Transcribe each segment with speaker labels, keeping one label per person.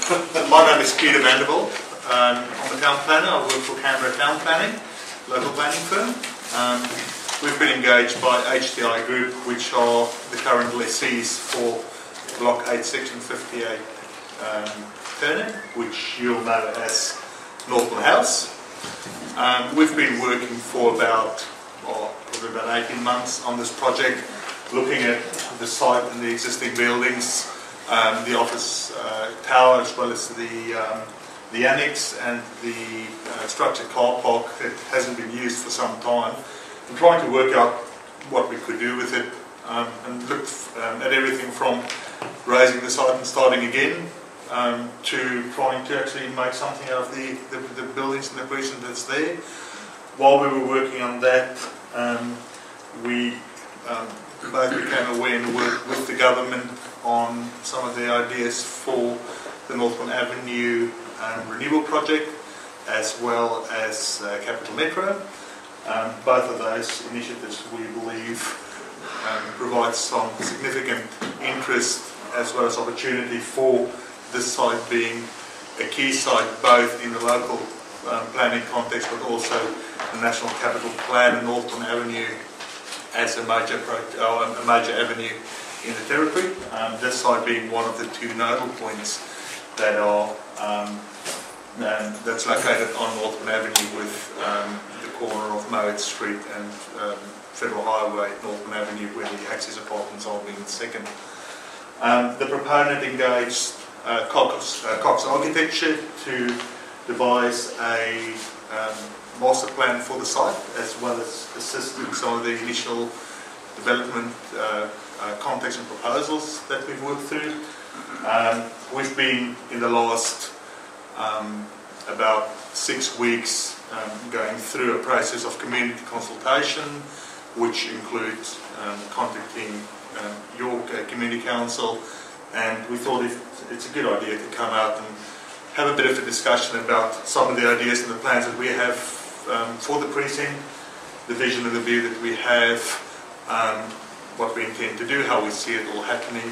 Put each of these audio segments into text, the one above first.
Speaker 1: My name is Peter Vanderbilt. I'm a town planner. I work for Canberra Town Planning, local planning firm. We've been engaged by HTI Group, which are the current lessees for Block 8, Section 58 Turner, which you'll know as Northbourne House. We've been working for probably about 18 months on this project, looking at the site and the existing buildings, the office tower, as well as the annex and the structured car park that hasn't been used for some time, and trying to work out what we could do with it, and looked at everything from raising the site and starting again, to trying to actually make something out of the buildings and the precinct that's there. While we were working on that, we both became aware and worked with the government on some of the ideas for the Northbourne Avenue renewal project, as well as Capital Metro. Both of those initiatives, we believe, provide some significant interest as well as opportunity for this site being a key site both in the local planning context, but also the National Capital Plan and Northbourne Avenue as a major avenue in the territory. This site being one of the two nodal points that are that's located on Northbourne Avenue, with the corner of Mowat Street and Federal Highway, Northbourne Avenue, where the access apartments are being second. The proponent engaged Cox Architecture to devise a master plan for the site, as well as assist in some of the initial development context and proposals that we've worked through. We've been, in the last about 6 weeks, going through a process of community consultation, which includes contacting York Community Council, and we thought it's a good idea to come out and have a bit of a discussion about some of the ideas and the plans that we have for the precinct, the vision and the view that we have, what we intend to do, how we see it all happening.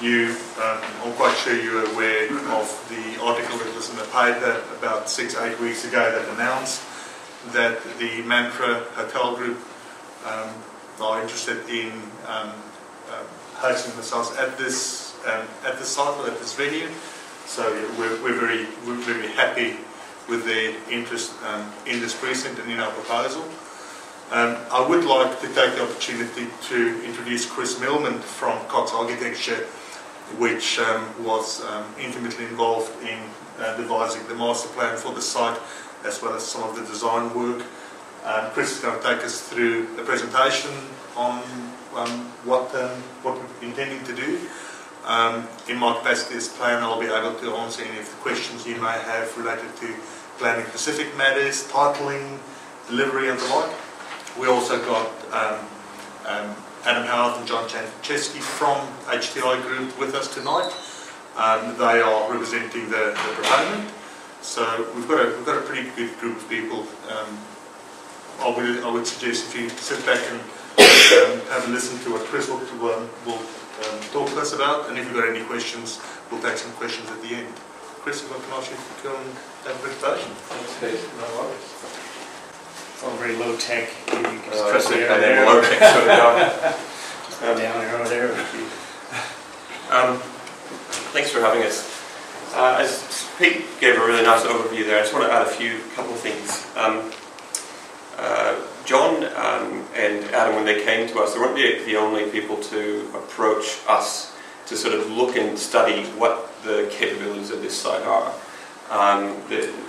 Speaker 1: I'm quite sure you're aware of the article that was in the paper about 6-8 weeks ago that announced that the Mantra Hotel Group are interested in hosting themselves at this site, or at this venue. So we're very happy with their interest in this precinct and in our proposal. I would like to take the opportunity to introduce Chris Millman from Cox Architecture, which was intimately involved in devising the master plan for the site, as well as some of the design work. Chris is going to take us through a presentation on what we're intending to do. In my capacity as planner, I'll be able to answer any of the questions you may have related to planning specific matters, titling, delivery and the like. We also got Adam Howard and John Chancheski from HTI Group with us tonight. They are representing the proponent. So we've got a pretty good group of people. I would suggest if you sit back and have a listen to what Chris will talk to us about, and if you've got any questions, we'll take some questions at the end. Chris, if I can ask you to come and have a presentation.
Speaker 2: Thanks, Pete. No worries.
Speaker 3: It's all very low tech.
Speaker 2: Just low tech sort of guy.
Speaker 3: Just go down there over there.
Speaker 2: Thanks for having us. As Pete gave a really nice overview there, I just want to add a couple of things. John and Adam, when they came to us, they weren't the only people to approach us to sort of look and study what the capabilities of this site are.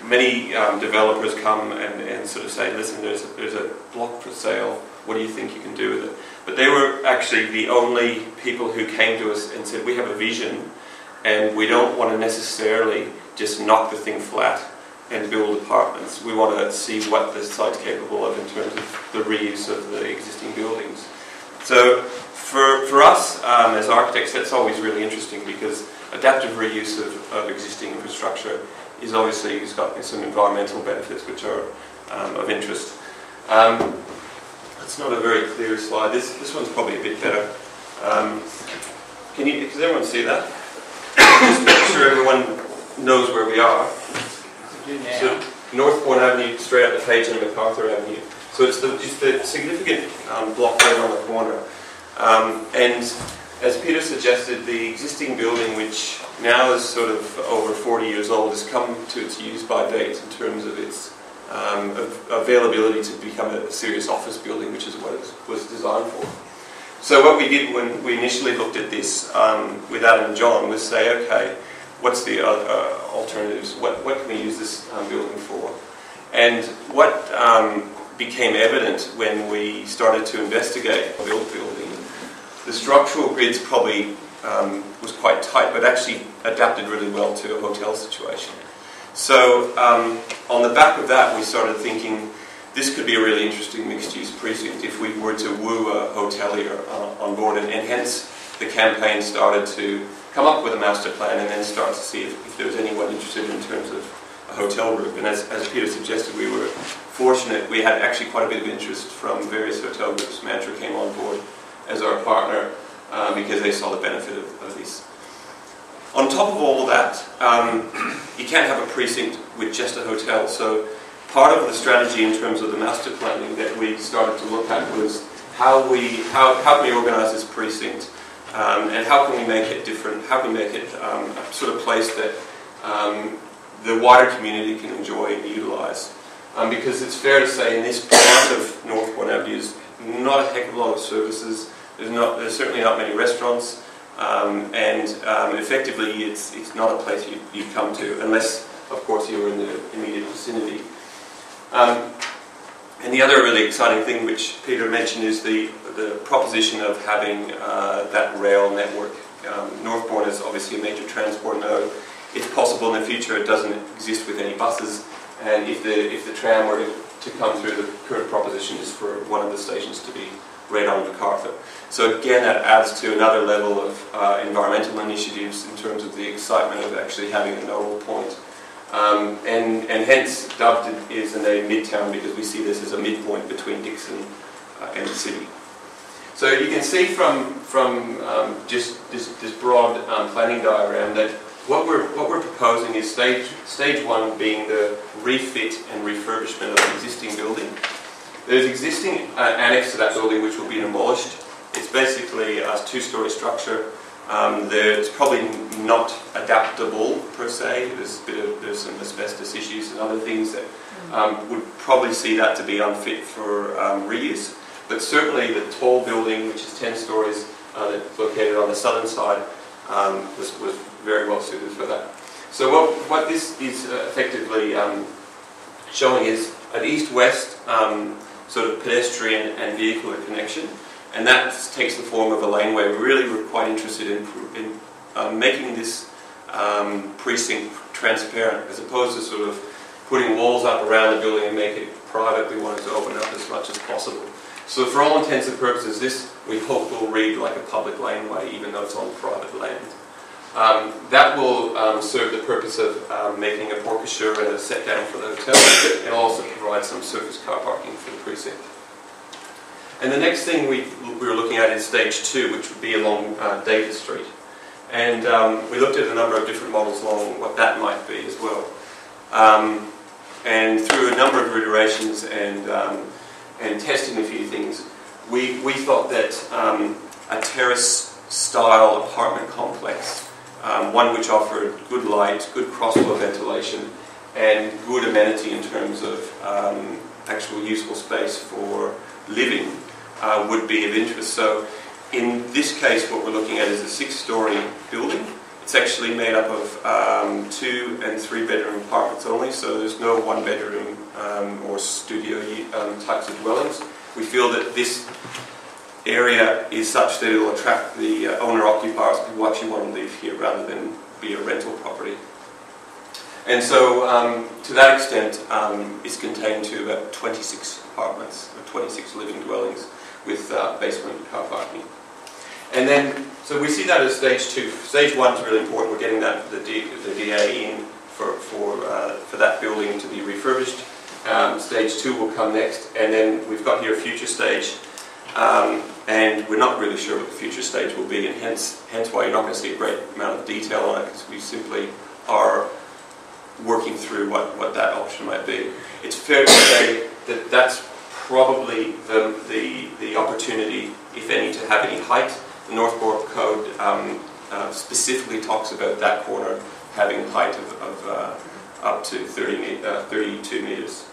Speaker 2: Many developers come and sort of say, listen, there's a block for sale, what do you think you can do with it? But they were actually the only people who came to us and said, we have a vision and we don't want to necessarily just knock the thing flat and build apartments. We want to see what the site's capable of in terms of the reuse of the existing buildings. So for us as architects, that's always really interesting, because adaptive reuse of existing infrastructure is obviously, it's got some environmental benefits which are of interest. It's not a very clear slide. This one's probably a bit better. Can everyone see that? Just make sure everyone knows where we are.
Speaker 3: We do now.
Speaker 2: So Northbourne Avenue, straight up the page, and MacArthur Avenue. So it's the significant block right on the corner. And as Peter suggested, the existing building, which now is sort of over 40 years old, has come to its use-by date in terms of its availability to become a serious office building, which is what it was designed for. So what we did when we initially looked at this with Adam and John was say, okay, what's the alternatives? What can we use this building for? And what became evident when we started to investigate the building, the structural grids probably was quite tight, but actually adapted really well to a hotel situation. So on the back of that, we started thinking this could be a really interesting mixed-use precinct if we were to woo a hotelier on board, and hence the campaign started to come up with a master plan and then start to see if there was anyone interested in terms of a hotel group. And as Peter suggested, we were fortunate. We had actually quite a bit of interest from various hotel groups. Mantra came on board as our partner because they saw the benefit of this. On top of all that, you can't have a precinct with just a hotel. So part of the strategy in terms of the master planning that we started to look at was how can we organise this precinct, and how can we make it different? How can we make it a sort of place that the wider community can enjoy and utilise? Because it's fair to say in this part of Northbourne Avenue there's not a heck of a lot of services. There's certainly not many restaurants, and effectively it's not a place you come to unless, of course, you're in the immediate vicinity. And the other really exciting thing which Peter mentioned is the proposition of having that rail network. Northbourne is obviously a major transport node. It's possible in the future it doesn't exist with any buses, and if the tram were to come through, the current proposition is for one of the stations to be right on MacArthur. So again, that adds to another level of environmental initiatives in terms of the excitement of actually having a nodal point. And hence dubbed is the name Midtown, because we see this as a midpoint between Dixon and the city. So you can see from just this broad planning diagram that what we're proposing is stage one being the refit and refurbishment of the existing building. There's existing annex to that building which will be demolished. It's basically a two-story structure. It's probably not adaptable per se. There's some asbestos issues and other things that would probably see that to be unfit for reuse. But certainly the tall building, which is 10 stories, that's located on the southern side, was very well suited for that. So what this is effectively showing is an east-west sort of pedestrian and vehicular connection. And that takes the form of a laneway. Really, we're quite interested in making this precinct transparent, as opposed to sort of putting walls up around the building and make it private. We wanted to open up as much as possible. So for all intents and purposes, this, we hope, will read like a public laneway, even though it's on private land. That will serve the purpose of making a porte-cochere and a set-down for the hotel, and also provide some surface car parking for the precinct. And the next thing we were looking at is stage two, which would be along Davis Street. And we looked at a number of different models along what that might be as well. And through a number of iterations and testing a few things, we thought that a terrace-style apartment complex, one which offered good light, good crossflow ventilation, and good amenity in terms of actual useful space for living, would be of interest. So in this case, what we're looking at is a 6-story building. It's actually made up of 2- and 3-bedroom apartments only, so there's no 1-bedroom or studio types of dwellings. We feel that this area is such that it will attract the owner-occupiers who actually want to live here rather than be a rental property. And so, to that extent, it's contained to about 26 apartments, or 26 living dwellings with basement car parking. And then, so we see that as stage two. Stage one is really important. We're getting the DA in for that building to be refurbished. Stage two will come next, and then we've got here a future stage. And we're not really sure what the future stage will be, and hence why you're not going to see a great amount of detail on it, because we simply are through what that option might be. It's fair to say that that's probably the opportunity, if any, to have any height. The Northbourne Code specifically talks about that corner having a height of up to 32 metres.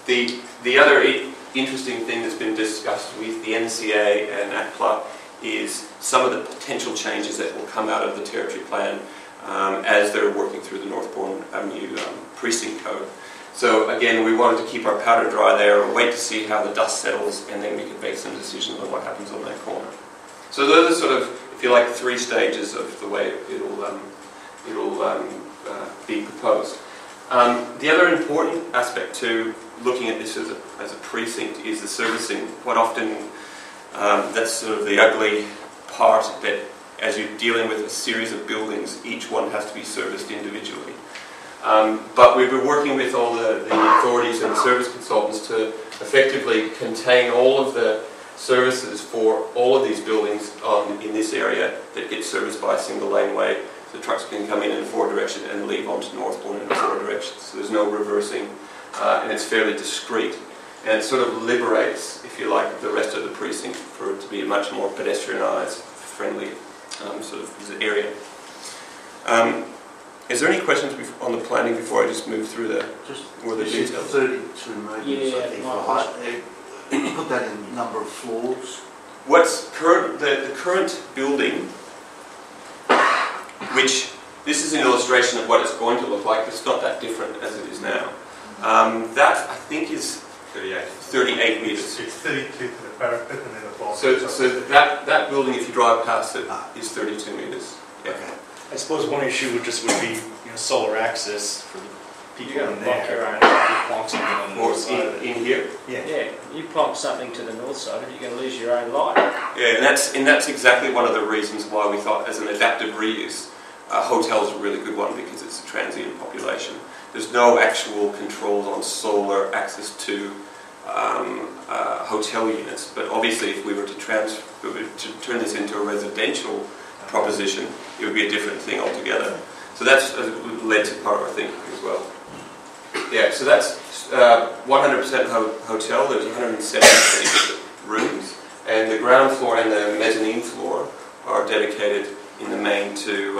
Speaker 2: The other interesting thing that's been discussed with the NCA and ACPLA is some of the potential changes that will come out of the territory plan as they're working through the Northbourne Avenue Precinct Code. So again, we wanted to keep our powder dry there, wait to see how the dust settles, and then we could make some decisions on what happens on that corner. So those are sort of, if you like, 3 stages of the way it'll be proposed. The other important aspect to looking at this as a precinct is the servicing. Quite often, that's sort of the ugly part, that as you're dealing with a series of buildings, each one has to be serviced individually. But we've been working with all the authorities and the service consultants to effectively contain all of the services for all of these buildings in this area that get serviced by a single laneway. The trucks can come in 4 directions and leave onto Northbourne in 4 directions. So there's no reversing, and it's fairly discreet. And it sort of liberates, if you like, the rest of the precinct for it to be a much more pedestrianised, friendly sort of area. Is there any questions on the planning before I just move through the details?
Speaker 4: 32 metres, I think, for height. You put that in number of floors.
Speaker 2: What's the current building, which this is an illustration of what it's going to look like, but it's not that different as it is now. That, I think, is 38 metres.
Speaker 1: It's 32 to the parapet and then a block.
Speaker 2: So that building, if you drive past it, is 32 metres. Yeah.
Speaker 4: Okay.
Speaker 3: I suppose one issue would be solar access for the people
Speaker 5: You're
Speaker 3: in
Speaker 5: gonna
Speaker 3: there.
Speaker 5: block
Speaker 3: You plonk something on the
Speaker 2: Or
Speaker 3: north side of it.
Speaker 2: in here.
Speaker 5: Yeah, you plonk something to the north side, you're going to lose your own light.
Speaker 2: Yeah, and that's exactly one of the reasons why we thought, as an adaptive reuse, hotels are a really good one, because it's a transient population. There's no actual controls on solar access to hotel units, but obviously if we were to turn this into a residential proposition, it would be a different thing altogether. So that's led to part of our thinking as well. Yeah, so that's 100% hotel. There's 170 rooms, and the ground floor and the mezzanine floor are dedicated in the main to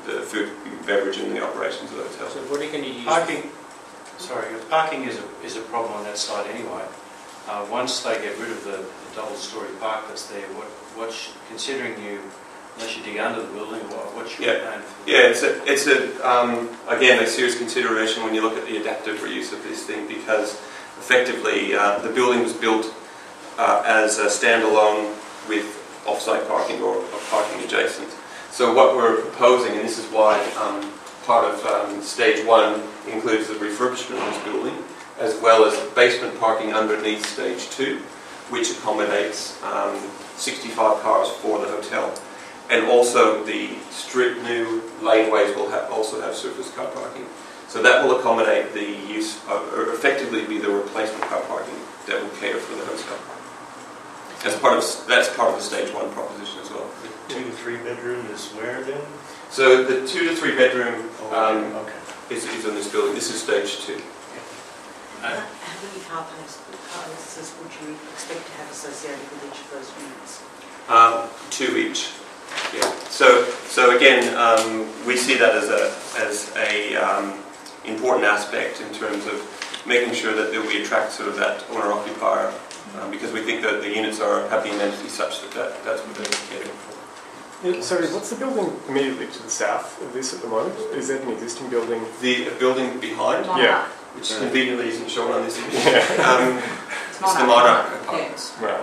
Speaker 2: the food, beverage, and the operations of the hotel.
Speaker 5: So what are you going to use?
Speaker 6: Parking is a problem on that site anyway. Once they get rid of the double-storey park that's there, considering unless you dig under the building, what's your plan for?
Speaker 2: Yeah, it's again a serious consideration when you look at the adaptive reuse of this thing, because effectively the building was built as a standalone with off-site parking or parking adjacent. So what we're proposing, and this is why part of stage 1 includes the refurbishment of this building, as well as basement parking underneath stage 2, which accommodates 65 cars for the hotel. And also the new laneways will also have surface car parking. So that will accommodate the use of, or effectively be the replacement car parking that will cater for the hotel. That's part of the stage 1 proposition as well.
Speaker 3: 2 to 3 bedroom is where then?
Speaker 2: So the 2 to 3 bedroom
Speaker 3: Okay.
Speaker 2: is on this building. This is stage 2.
Speaker 7: How many car places would you expect to have associated with each of those units?
Speaker 2: 2 each. Yeah. So again, we see that as a important aspect in terms of making sure that we attract sort of that owner-occupier, because we think that the units have the amenity such that's what they're catering for.
Speaker 8: Yeah, sorry, what's the building immediately to the south of this at the moment? Is that an existing building?
Speaker 2: The building behind,
Speaker 8: Yeah.
Speaker 2: which conveniently isn't shown on this image,
Speaker 8: Yeah.
Speaker 2: it's the Monarch Apartments.
Speaker 8: Right.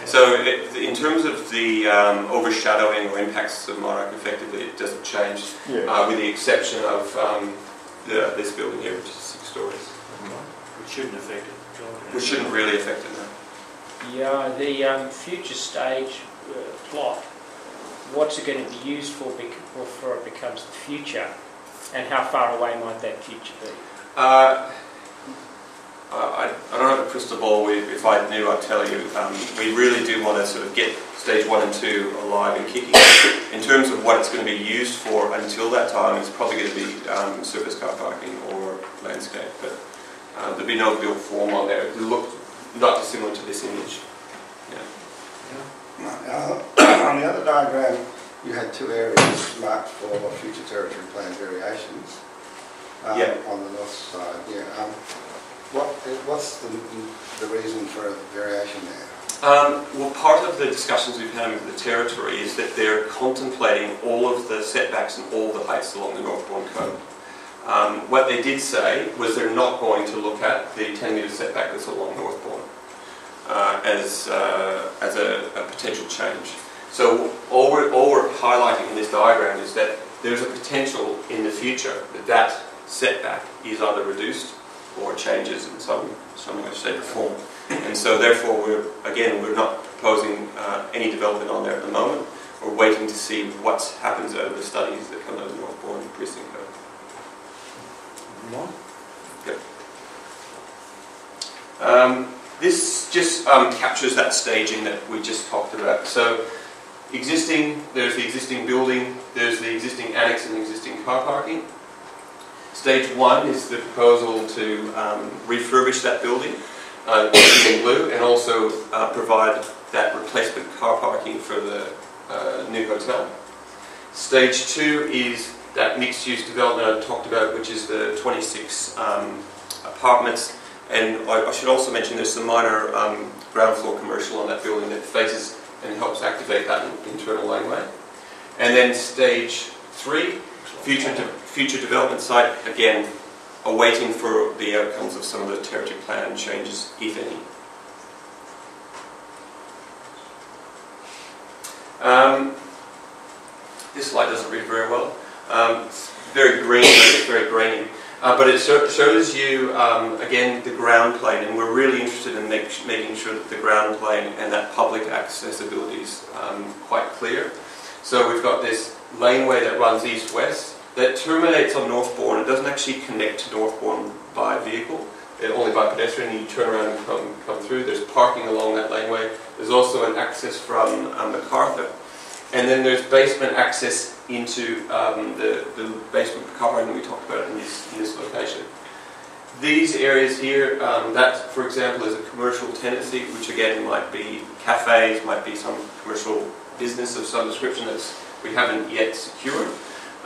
Speaker 2: So in terms of the overshadowing or impacts of Monarch, effectively it doesn't change, with the exception of this building here, which is 6 stories.
Speaker 6: Which shouldn't affect it.
Speaker 2: Which shouldn't really affect it now.
Speaker 5: Yeah, the future stage plot, what's it going to be used for before it becomes the future, and how far away might that future be?
Speaker 2: I don't have a crystal ball. If I knew, I'd tell you. We really do want to sort of get stage 1 and 2 alive and kicking. In terms of what it's going to be used for until that time, it's probably going to be surface car parking or landscape. But there'll be no built form on there. It'll look not dissimilar to this image.
Speaker 9: On the other diagram, you had 2 areas marked for future territory plan variations. On the north side, what's the reason for a variation there?
Speaker 2: Well, part of the discussions we've had with the territory is that they're contemplating all of the setbacks and all the heights along the Northbourne Code. What they did say was they're not going to look at the 10 metre setback that's along Northbourne as a potential change. So all we're highlighting in this diagram is that there's a potential in the future that setback is either reduced or changes in some way, shape or form. And so therefore we're not proposing any development on there at the moment. We're waiting to see what happens out of the studies that come out of the Northbourne Precinct Code. Yep. This just captures that staging that we just talked about. So there's the existing building, there's the existing annex and the existing car parking. Stage 1 is the proposal to refurbish that building in blue and also provide that replacement car parking for the new hotel. Stage 2 is that mixed-use development I talked about, which is the 26 apartments. And I should also mention there's some minor ground floor commercial on that building that faces and helps activate that internal laneway. And then stage 3, future development site, again, awaiting for the outcomes of some of the territory plan changes, if any. This slide doesn't read very well. It's very green, it's very grainy. But it shows you, again, the ground plane, and we're really interested in making sure that the ground plane and that public accessibility is quite clear. So we've got this laneway that runs east-west that terminates on Northbourne. It doesn't actually connect to Northbourne by vehicle, only by pedestrian. You turn around and come through. There's parking along that laneway. There's also an access from MacArthur. And then there's basement access into the basement car parking we talked about in this location. These areas here, that for example is a commercial tenancy, which again might be cafes, might be some commercial business of some description that we haven't yet secured,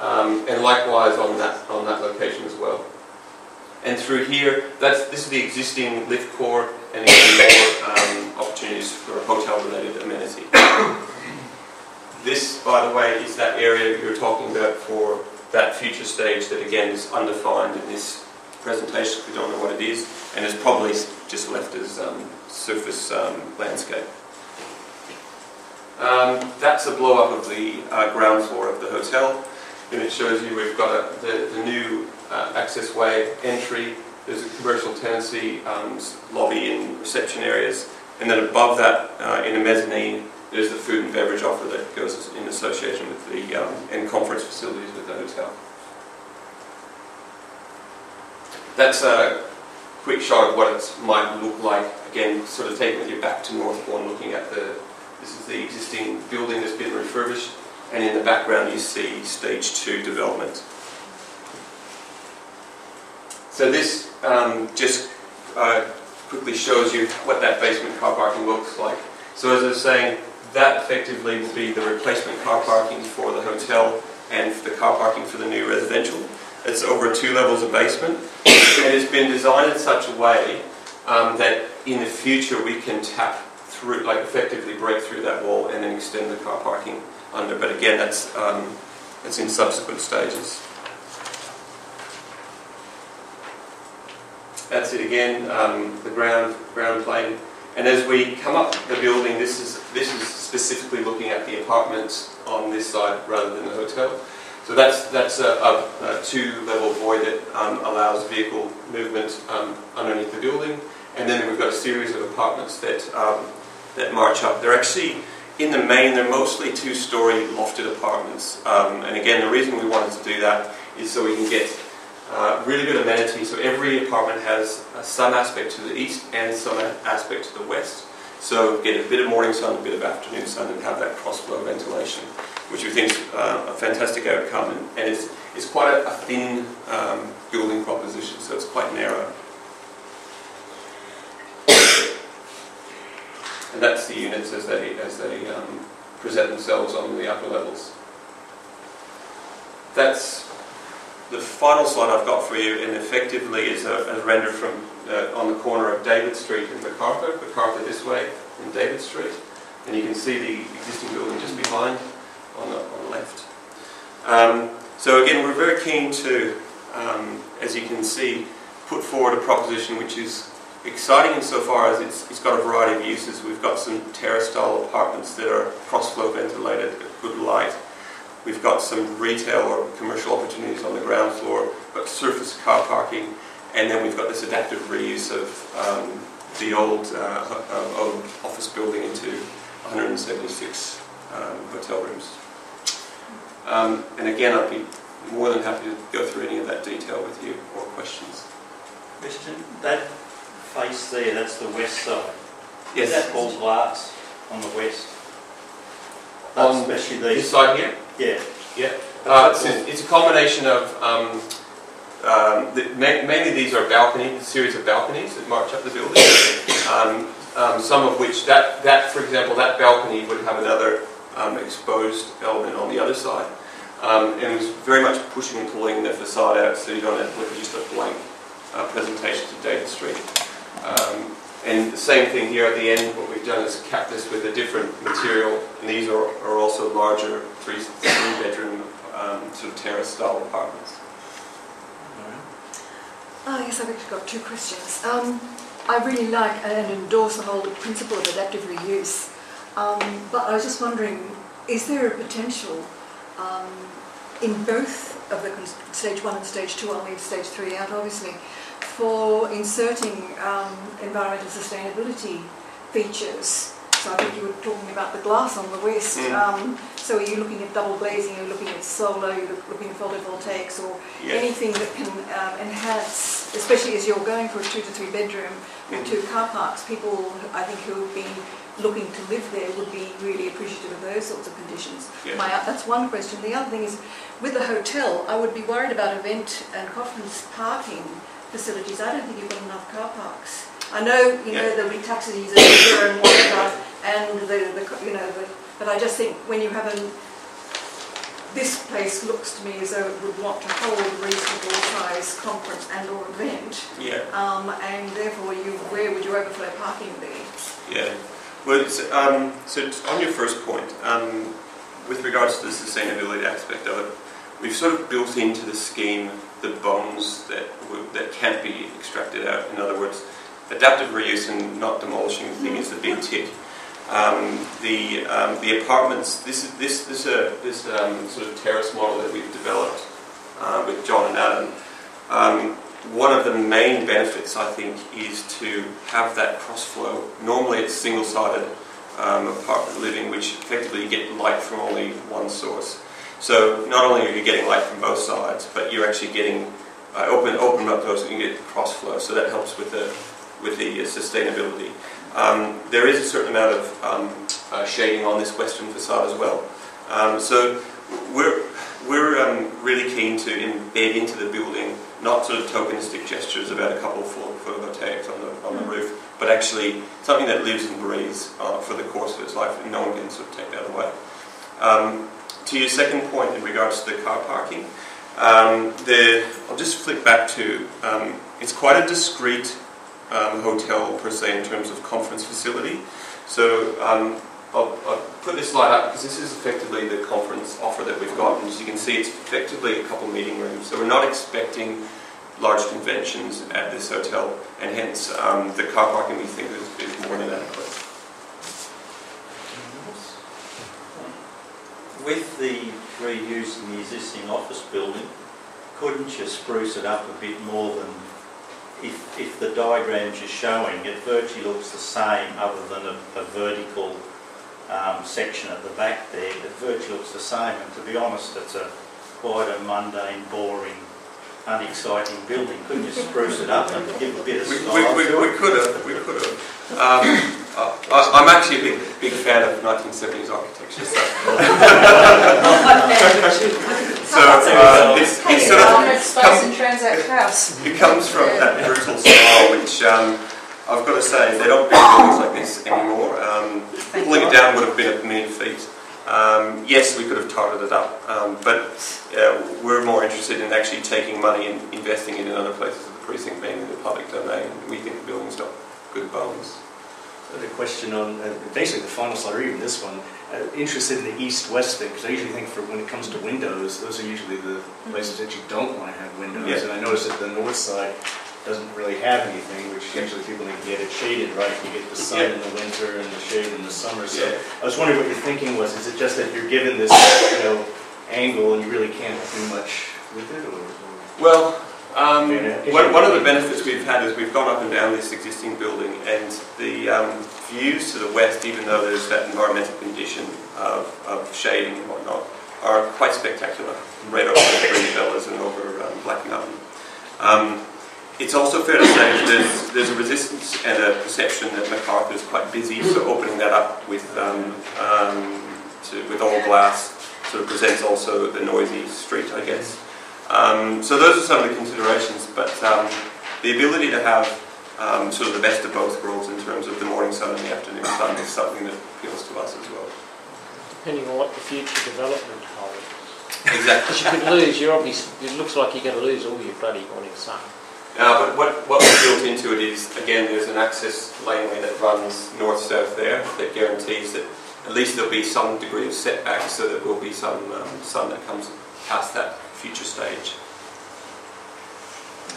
Speaker 2: and likewise on that location as well. And through here, this is the existing lift court, and again more opportunities for a hotel-related amenity. This, by the way, is that area you're talking about for that future stage that again is undefined in this presentation. We don't know what it is, and it's probably just left as surface landscape. That's a blow-up of the ground floor of the hotel, and it shows you we've got the new access way entry. There's a commercial tenancy lobby and reception areas, and then above that in a mezzanine there's the food and beverage offer that goes in association with the and conference facilities with the hotel. That's a quick shot of what it might look like. Again, sort of taking you back to Northbourne, looking at this is the existing building that's been refurbished, and in the background you see stage 2 development. So this just quickly shows you what that basement car parking looks like. So as I was saying, that effectively will be the replacement car parking for the hotel and for the car parking for the new residential. It's over 2 levels of basement, and it's been designed in such a way that in the future we can tap through, like effectively break through that wall and then extend the car parking under. But again, that's in subsequent stages. That's it again, the ground plane. And as we come up the building, this is specifically looking at the apartments on this side rather than the hotel. So that's a 2-level void that allows vehicle movement underneath the building. And then we've got a series of apartments that march up. They're actually, in the main, they're mostly 2-story lofted apartments. And again, the reason we wanted to do that is so we can get Really good amenity. So every apartment has some aspect to the east and some aspect to the west. So get a bit of morning sun, a bit of afternoon sun, and have that cross-flow ventilation, which we think is a fantastic outcome. And it's quite a thin building proposition, so it's quite narrow. And that's the units as they present themselves on the upper levels. That's the final slide I've got for you, and effectively is a render from on the corner of David Street and MacArthur this way in David Street, and you can see the existing building just behind on the left. So again, we're very keen to, as you can see, put forward a proposition which is exciting insofar as it's got a variety of uses. We've got some terrace-style apartments that are cross-flow ventilated at good light. We've got some retail or commercial opportunities on the ground floor, we've got surface car parking, and then we've got this adaptive reuse of the old office building into 176 hotel rooms. And again, I'd be more than happy to go through any of that detail with you or questions.
Speaker 10: Question, that face there, that's the west side.
Speaker 2: Yes.
Speaker 10: Is that all glass on the west?
Speaker 2: On
Speaker 10: especially
Speaker 2: this
Speaker 10: these.
Speaker 2: side here?
Speaker 10: Yeah.
Speaker 2: Yeah. It's a combination of mainly these are balconies, a series of balconies that march up the building. Some of which that for example, that balcony would have another exposed element on the other side, and it was very much pushing and pulling the facade out, so you don't end up with just a blank presentation to David Street. And the same thing here at the end. What we've done is cap this with a different material, and these are also larger three-bedroom sort of terrace-style apartments.
Speaker 11: Yes, I've actually got two questions. I really like and endorse the whole principle of adaptive reuse, but I was just wondering, is there a potential in both of the stage 1 and stage 2, I'll leave stage 3 out obviously, for inserting environmental sustainability features? So I think you were talking about the glass on the west. So are you looking at double glazing, you're looking at solar, you're looking at photovoltaics, or anything that can enhance, especially as you're going for a 2 to 3 bedroom with 2 car parks, people I think who have been looking to live there would be really appreciative of those sorts of conditions. That's one question. The other thing is, with the hotel, I would be worried about event and conference parking facilities. I don't think you've got enough car parks. I know, there'll be taxis here and whatever, and but I just think when you have this place looks to me as though it would want to hold a reasonable size conference and or event. And therefore, where would your overflow parking be?
Speaker 2: Well, so on your first point, with regards to the sustainability aspect of it, we've sort of built into the scheme the bones that can't be extracted out. In other words, adaptive reuse and not demolishing the thing is the big tick. The apartments, this sort of terrace model that we've developed with John and Adam. One of the main benefits, I think, is to have that cross flow. Normally, it's single-sided apartment living, which effectively you get light from only one source. So not only are you getting light from both sides, but you're actually getting open up those and you get cross flow. So that helps with the sustainability. There is a certain amount of shading on this western facade as well. So we're really keen to embed into the building not sort of tokenistic gestures about a couple of photovoltaics on the roof, but actually something that lives and breathes for the course of its life, and no one can sort of take that away. To your second point in regards to the car parking, I'll just flick back to, it's quite a discreet hotel per se in terms of conference facility. So I'll put this slide up because this is effectively the conference offer that we've got, and as you can see, it's effectively a couple meeting rooms. So we're not expecting large conventions at this hotel, and hence the car parking we think is more than adequate.
Speaker 10: With the reuse in the existing office building, couldn't you spruce it up a bit more than, if the diagrams you're showing, it virtually looks the same other than a vertical section at the back there, it virtually looks the same, and to be honest, it's quite a mundane, boring unexciting building. Couldn't you spruce it up and give a bit of
Speaker 2: We
Speaker 10: style?
Speaker 2: could have. I'm actually a big fan of 1970s architecture. It's sort of it comes from that brutal style, which I've got to say they don't build buildings like this anymore. Pulling it down would have been a mean feat. Yes, we could have tarted it up, but we're more interested in actually taking money and investing it in other places of the precinct, being in the public domain. We think the building's got good bones.
Speaker 3: The question on basically the final slide, or even this one, interested in the east-west thing, because I usually think for when it comes to windows, those are usually the places that you don't want to have windows.
Speaker 2: Yeah.
Speaker 3: And I noticed that the north side doesn't really have anything, which usually people need to get it shaded, right? You get the sun in the winter and the shade in the summer. So I was wondering what your thinking was. Is it just that you're given this, angle and you really can't do much with it, or?
Speaker 2: Well, one of the benefits we've had is we've gone up and down this existing building, and the views to the west, even though there's that environmental condition of shading and whatnot, are quite spectacular. Right over the Green Bellas and over Black Mountain. It's also fair to say that there's a resistance and a perception that MacArthur is quite busy, so opening that up with all glass sort of presents also the noisy street, I guess. So those are some of the considerations, but the ability to have sort of the best of both worlds in terms of the morning sun and the afternoon sun is something that appeals to us as well.
Speaker 5: Depending on what the future development holds.
Speaker 2: Exactly.
Speaker 5: You could lose, it looks like you're going to lose all your bloody morning sun.
Speaker 2: But what we've built into it is, again, there's an access laneway that runs north-south there that guarantees that at least there'll be some degree of setback, so there will be some sun that comes past that future stage.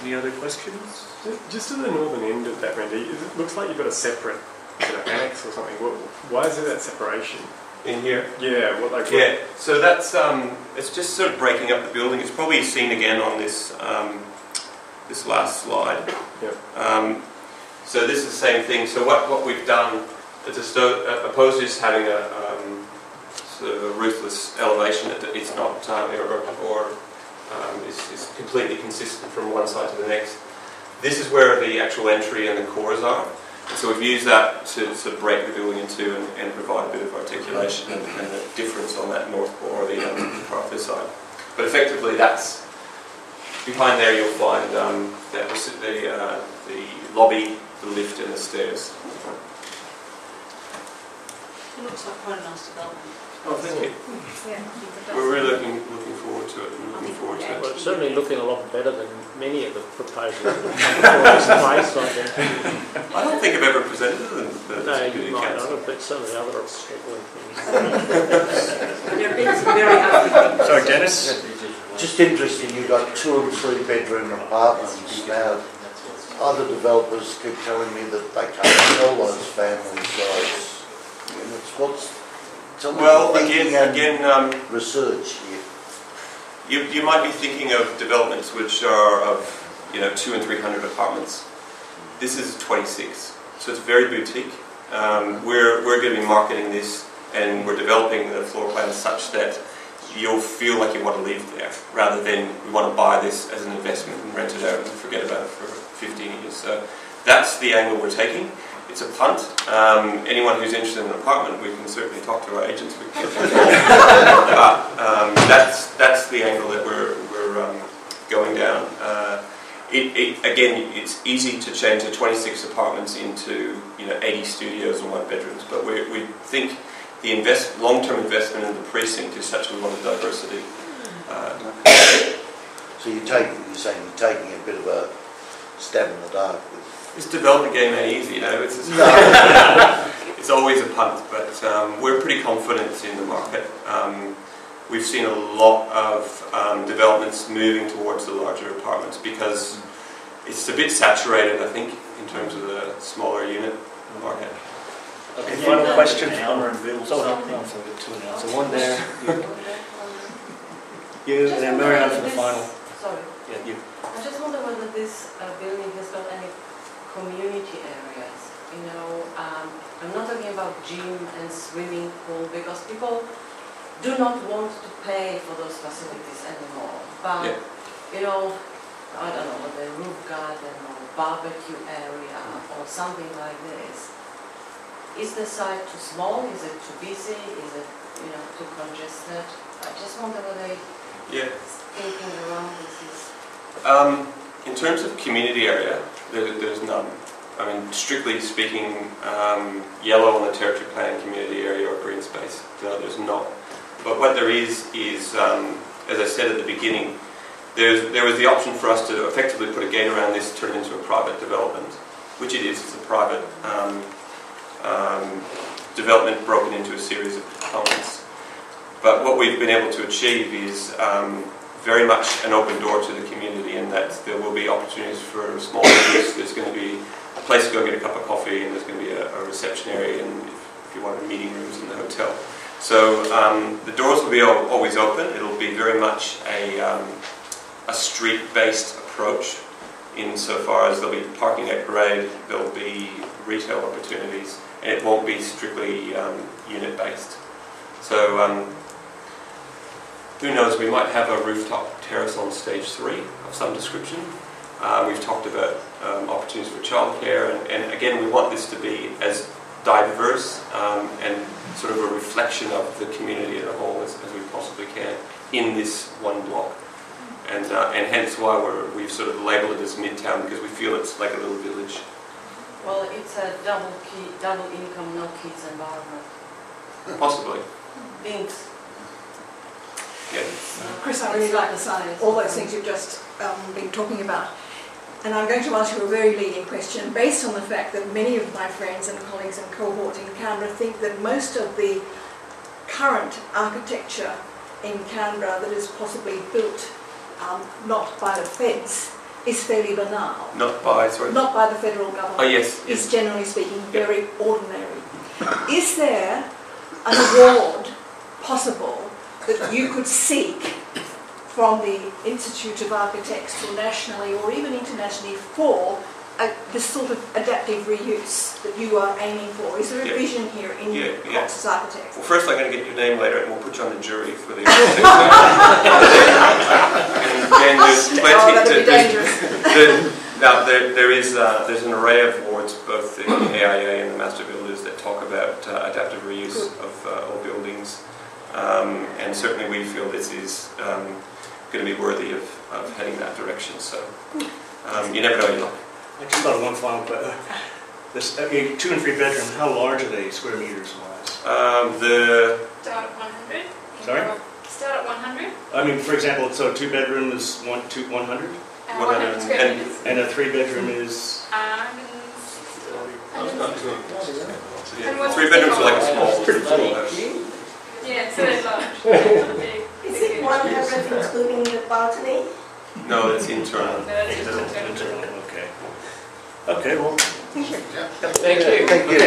Speaker 3: Any other questions?
Speaker 8: Just at the northern end of that, Randy, it looks like you've got a separate annex or something. Why is there that separation?
Speaker 2: In here?
Speaker 8: Yeah,
Speaker 2: Yeah, so that's, it's just sort of breaking up the building. It's probably seen again on this this last slide.
Speaker 8: Yep.
Speaker 2: So this is the same thing. So what we've done is opposed to just having a sort of a ruthless elevation, it's not is completely consistent from one side to the next. This is where the actual entry and the cores are. And so we've used that to sort of break the building in two and provide a bit of articulation and the difference on that north core or the MacArthur side. But effectively, that's behind there. You'll find that was the lobby, the lift, and the stairs.
Speaker 7: It looks like quite a nice development.
Speaker 2: Oh, thank you.
Speaker 11: Yeah,
Speaker 2: We're really looking forward to it. And looking forward to it.
Speaker 5: Well, it's certainly looking a lot better than many of the proposals that come before this place, I think.
Speaker 2: I don't think I've ever presented them.
Speaker 5: No, you might not have, but some of the other struggling things.
Speaker 7: There have been some very ugly things.
Speaker 3: Sorry, Dennis?
Speaker 4: Just interesting, you've got 2 and 3 bedroom apartments now. Other developers keep telling me that they can't sell those family size units.
Speaker 2: Well, again,
Speaker 4: research here.
Speaker 2: You might be thinking of developments which are of 200 and 300 apartments. This is 26, so it's very boutique. We're going to be marketing this, and we're developing the floor plan such that you'll feel like you want to live there, rather than we want to buy this as an investment and rent it out and forget about it for 15 years. So that's the angle we're taking. It's a punt. Anyone who's interested in an apartment, we can certainly talk to our agents. That's the angle that we're going down. Again, it's easy to change the 26 apartments into 80 studios and 1 bedrooms, but we think the long-term investment in the precinct is such we want a diversity.
Speaker 4: So you're saying you're taking a bit of a stab in the dark with.
Speaker 2: This development game ain't easy, It's always a punt, but we're pretty confident in the market. We've seen a lot of developments moving towards the larger apartments because it's a bit saturated, I think, in terms of the smaller unit market.
Speaker 3: Okay, final question. So one there. You and then Marianne for the final.
Speaker 12: Sorry.
Speaker 3: Yeah, you.
Speaker 12: I just wonder whether this building has got any community areas. I'm not talking about gym and swimming pool because people do not want to pay for those facilities anymore. But I don't know, a roof garden or barbecue area or something like this. Is the site too small? Is it too busy? Is it, too congested? I just wonder whether thinking around this is...
Speaker 2: In terms of community area, there's none. I mean, strictly speaking, yellow on the territory plan community area or green space, no, there's not. But what there is, as I said at the beginning, there was the option for us to effectively put a gate around this, turn it into a private development, which it is. It's a private development broken into a series of components. But what we've been able to achieve is very much an open door to the community, in that there will be opportunities for small business. There's going to be a place to go get a cup of coffee, and there's going to be a reception area, and if you wanted meeting rooms in the hotel. So the doors will be always open. It'll be very much a street-based approach, insofar as there'll be parking at grade, there'll be retail opportunities, and it won't be strictly unit-based. So who knows, we might have a rooftop terrace on stage 3 of some description. We've talked about opportunities for childcare, and again, we want this to be as diverse and sort of a reflection of the community as a whole as we possibly can in this one block. And hence why we've sort of labelled it as Midtown, because we feel it's like a little village.
Speaker 12: Well, it's a double income, no kids environment.
Speaker 2: Possibly.
Speaker 12: Thanks.
Speaker 2: Yeah.
Speaker 11: Chris, I really like the sign, all those things you've just been talking about. And I'm going to ask you a very leading question, based on the fact that many of my friends and colleagues and cohorts in Canberra think that most of the current architecture in Canberra that is possibly built not by the feds is fairly banal.
Speaker 2: Not by, sorry?
Speaker 11: Not by the federal government.
Speaker 2: Oh, yes.
Speaker 11: Is generally speaking very ordinary. Is there an award possible that you could seek from the Institute of Architects, or nationally or even internationally, for this sort of adaptive reuse that you are aiming for? Is there a vision here in Cox's Architects?
Speaker 2: Well, first I'm going to get your name later, and we'll put you on the jury for the... and there's plenty
Speaker 11: that'd be dangerous.
Speaker 2: Now, there's an array of awards, both the AIA and the Master Builders, that talk about adaptive reuse of old buildings. And certainly we feel this is going to be worthy of heading that direction. So you never know your luck.
Speaker 3: I just thought of one final question. This 2 and 3 bedroom, how large are they square meters wise?
Speaker 13: Start at 100.
Speaker 3: Sorry?
Speaker 13: Start at 100.
Speaker 3: I mean, for example, so 2 bedroom is 100?
Speaker 13: 100 square meters.
Speaker 3: And a 3 bedroom is?
Speaker 2: 3 bedrooms are like a small house.
Speaker 13: Yeah, so they're large.
Speaker 14: Is it 100 including the balcony?
Speaker 2: No, that's internal.
Speaker 13: No, that's just internal.
Speaker 3: Okay. Okay, well.
Speaker 5: Thank you.
Speaker 4: Thank you.